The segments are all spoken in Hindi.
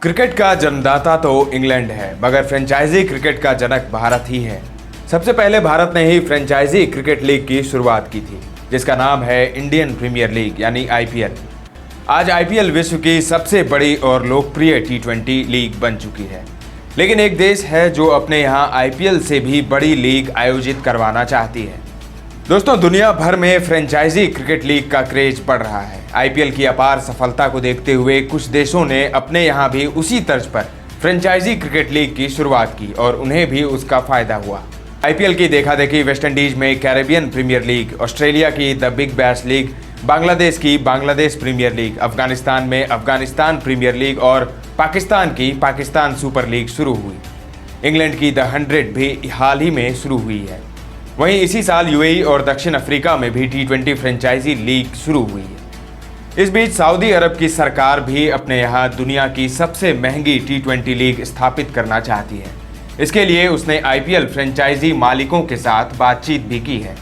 क्रिकेट का जन्मदाता तो इंग्लैंड है, मगर फ्रेंचाइजी क्रिकेट का जनक भारत ही है। सबसे पहले भारत ने ही फ्रेंचाइजी क्रिकेट लीग की शुरुआत की थी, जिसका नाम है इंडियन प्रीमियर लीग यानी आईपीएल। आज आईपीएल विश्व की सबसे बड़ी और लोकप्रिय टी20 लीग बन चुकी है। लेकिन एक देश है जो अपने यहाँ आईपीएल से भी बड़ी लीग आयोजित करवाना चाहती है। दोस्तों, दुनिया भर में फ्रेंचाइजी क्रिकेट लीग का क्रेज बढ़ रहा है। आईपीएल की अपार सफलता को देखते हुए कुछ देशों ने अपने यहाँ भी उसी तर्ज पर फ्रेंचाइजी क्रिकेट लीग की शुरुआत की और उन्हें भी उसका फायदा हुआ। आईपीएल की देखा देखी वेस्टइंडीज में कैरेबियन प्रीमियर लीग, ऑस्ट्रेलिया की the big bash league, Bangladesh की बांग्लादेश प्रीमियर लीग, अफगानिस्तान में अफगानिस्तान प्रीमियर लीग और पाकिस्तान की पाकिस्तान सुपर लीग शुरू हुई। इंग्लैंड की द 100 भी हाल ही में शुरू हुई है। वहीं इसी साल यूएई और दक्षिण अफ्रीका में भी टी20 फ्रेंचाइजी लीग शुरू हुई है। इस बीच सऊदी अरब की सरकार भी अपने यहाँ दुनिया की सबसे महंगी टी20 लीग स्थापित करना चाहती है। इसके लिए उसने आईपीएल फ्रेंचाइजी मालिकों के साथ बातचीत भी की है।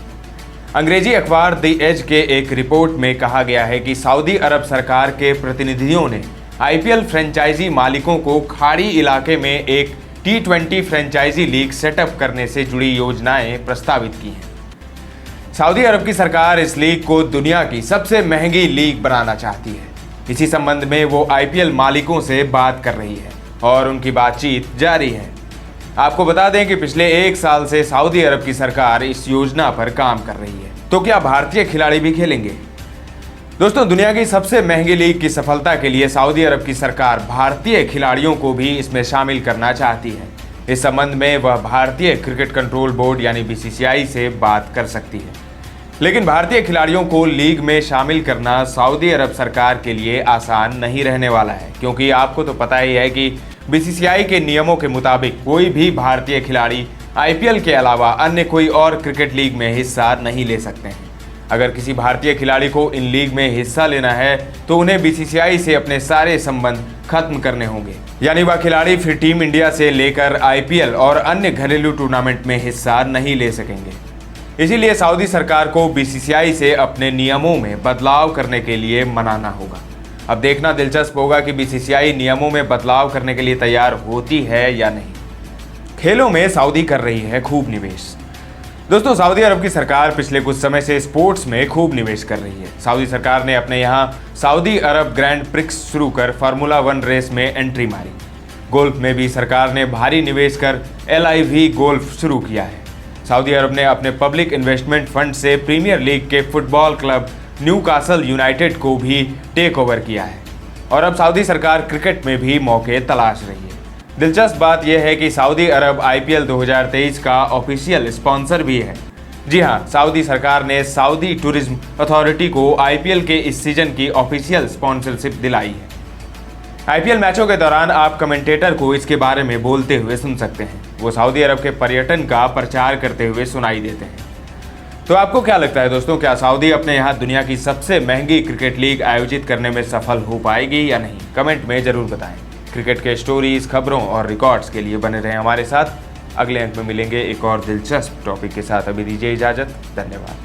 अंग्रेजी अखबार द एज के एक रिपोर्ट में कहा गया है कि सऊदी अरब सरकार के प्रतिनिधियों ने आईपीएल फ्रेंचाइजी मालिकों को खाड़ी इलाके में एक टी20 फ्रेंचाइजी लीग सेटअप करने से जुड़ी योजनाएं प्रस्तावित की हैं। सऊदी अरब की सरकार इस लीग को दुनिया की सबसे महंगी लीग बनाना चाहती है। इसी संबंध में वो आईपीएल मालिकों से बात कर रही है और उनकी बातचीत जारी है। आपको बता दें कि पिछले 1 साल से सऊदी अरब की सरकार इस योजना पर काम कर रही है। तो क्या भारतीय खिलाड़ी भी खेलेंगे? दोस्तों, दुनिया की सबसे महंगी लीग की सफलता के लिए सऊदी अरब की सरकार भारतीय खिलाड़ियों को भी इसमें शामिल करना चाहती है। इस संबंध में वह भारतीय क्रिकेट कंट्रोल बोर्ड यानी बीसीसीआई से बात कर सकती है। लेकिन भारतीय खिलाड़ियों को लीग में शामिल करना सऊदी अरब सरकार के लिए आसान नहीं रहने वाला है, क्योंकि आपको तो पता ही है कि बीसीसीआई के नियमों के मुताबिक कोई भी भारतीय खिलाड़ी आईपीएल के अलावा अन्य कोई और क्रिकेट लीग में हिस्सा नहीं ले सकते हैं। अगर किसी भारतीय खिलाड़ी को इन लीग में हिस्सा लेना है तो उन्हें बीसीसीआई से अपने सारे संबंध खत्म करने होंगे, यानी वह खिलाड़ी फिर टीम इंडिया से लेकर आईपीएल और अन्य घरेलू टूर्नामेंट में हिस्सा नहीं ले सकेंगे। इसीलिए सऊदी सरकार को बीसीसीआई से अपने नियमों में बदलाव करने के लिए मनाना होगा। अब देखना दिलचस्प होगा कि बीसीसीआई नियमों में बदलाव करने के लिए तैयार होती है या नहीं। खेलों में सऊदी कर रही है खूब निवेश। दोस्तों, सऊदी अरब की सरकार पिछले कुछ समय से स्पोर्ट्स में खूब निवेश कर रही है। सऊदी सरकार ने अपने यहाँ सऊदी अरब ग्रैंड प्रिक्स शुरू कर फार्मूला 1 रेस में एंट्री मारी। गोल्फ में भी सरकार ने भारी निवेश कर LIV गोल्फ शुरू किया है। सऊदी अरब ने अपने पब्लिक इन्वेस्टमेंट फंड से प्रीमियर लीग के फुटबॉल क्लब न्यूकासल यूनाइटेड को भी टेक ओवर किया है और अब सऊदी सरकार क्रिकेट में भी मौके तलाश रही है। दिलचस्प बात यह है कि सऊदी अरब आईपीएल 2023 का ऑफिशियल स्पॉन्सर भी है। जी हाँ, सऊदी सरकार ने सऊदी टूरिज्म अथॉरिटी को आईपीएल के इस सीजन की ऑफिशियल स्पॉन्सरशिप दिलाई है। आईपीएल मैचों के दौरान आप कमेंटेटर को इसके बारे में बोलते हुए सुन सकते हैं। वो सऊदी अरब के पर्यटन का प्रचार करते हुए सुनाई देते हैं। तो आपको क्या लगता है दोस्तों, क्या सऊदी अपने यहाँ दुनिया की सबसे महंगी क्रिकेट लीग आयोजित करने में सफल हो पाएगी या नहीं? कमेंट में जरूर बताएं। क्रिकेट के स्टोरीज, खबरों और रिकॉर्ड्स के लिए बने रहें हमारे साथ। अगले अंक में मिलेंगे एक और दिलचस्प टॉपिक के साथ। अभी दीजिए इजाजत। धन्यवाद।